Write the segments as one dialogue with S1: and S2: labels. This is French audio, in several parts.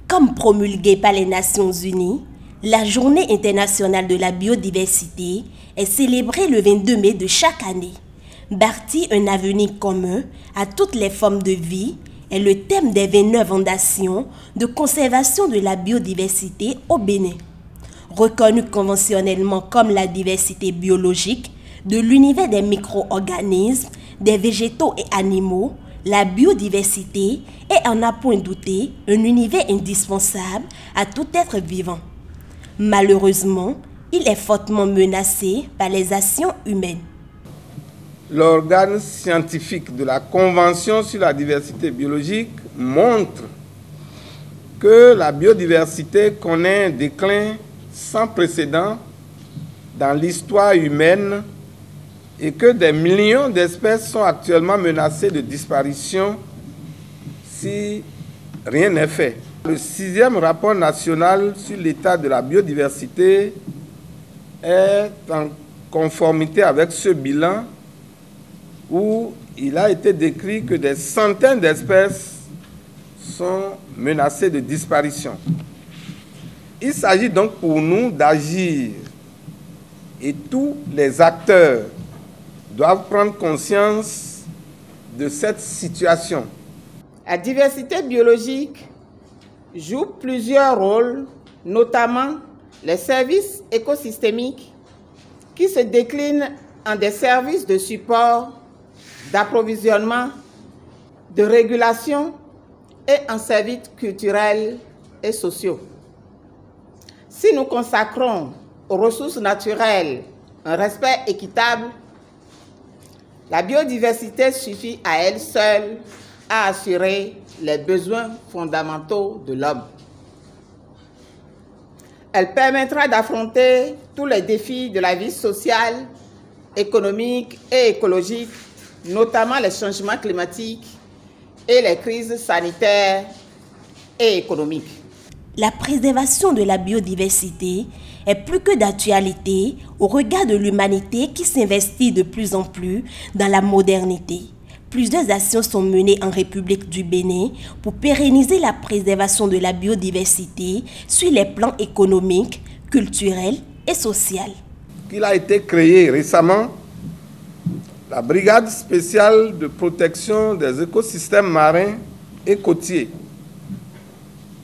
S1: Comme promulguée par les Nations Unies, la Journée internationale de la biodiversité est célébrée le 22 mai de chaque année. Bâtir un avenir commun à toutes les formes de vie est le thème des 29 fondations de conservation de la biodiversité au Bénin. Reconnue conventionnellement comme la diversité biologique de l'univers des micro-organismes, des végétaux et animaux, la biodiversité est en à point douter un univers indispensable à tout être vivant. Malheureusement, il est fortement menacé par les actions humaines.
S2: L'organe scientifique de la Convention sur la diversité biologique montre que la biodiversité connaît un déclin sans précédent dans l'histoire humaine et que des millions d'espèces sont actuellement menacées de disparition si rien n'est fait. Le 6e rapport national sur l'état de la biodiversité est en conformité avec ce bilan où il a été décrit que des centaines d'espèces sont menacées de disparition. Il s'agit donc pour nous d'agir et tous les acteurs doivent prendre conscience de cette situation.
S3: La diversité biologique joue plusieurs rôles, notamment les services écosystémiques qui se déclinent en des services de support, d'approvisionnement, de régulation et en services culturels et sociaux. Si nous consacrons aux ressources naturelles un respect équitable, la biodiversité suffit à elle seule à assurer les besoins fondamentaux de l'homme. Elle permettra d'affronter tous les défis de la vie sociale, économique et écologique, notamment les changements climatiques et les crises sanitaires et économiques.
S1: La préservation de la biodiversité est plus que d'actualité au regard de l'humanité qui s'investit de plus en plus dans la modernité. Plusieurs actions sont menées en République du Bénin pour pérenniser la préservation de la biodiversité sur les plans économiques, culturels et sociaux.
S2: Il a été créé récemment la Brigade spéciale de protection des écosystèmes marins et côtiers,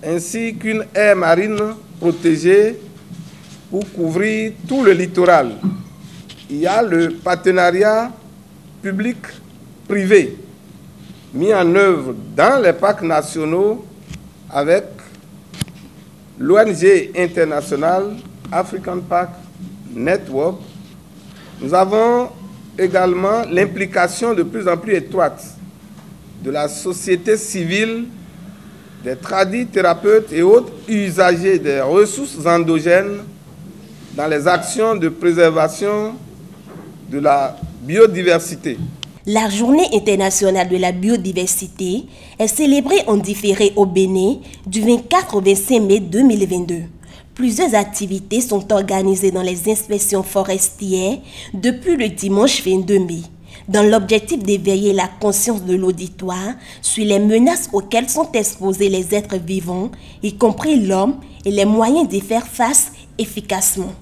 S2: ainsi qu'une aire marine protégée pour couvrir tout le littoral. Il y a le partenariat public-privé mis en œuvre dans les parcs nationaux avec l'ONG internationale African Park Network. Nous avons également l'implication de plus en plus étroite de la société civile, des tradithérapeutes et autres usagers des ressources endogènes dans les actions de préservation de la biodiversité.
S1: La Journée internationale de la biodiversité est célébrée en différé au Bénin du 24 au 25 mai 2022. Plusieurs activités sont organisées dans les inspections forestières depuis le dimanche 22 mai, dans l'objectif d'éveiller la conscience de l'auditoire sur les menaces auxquelles sont exposés les êtres vivants, y compris l'homme, et les moyens d'y faire face efficacement.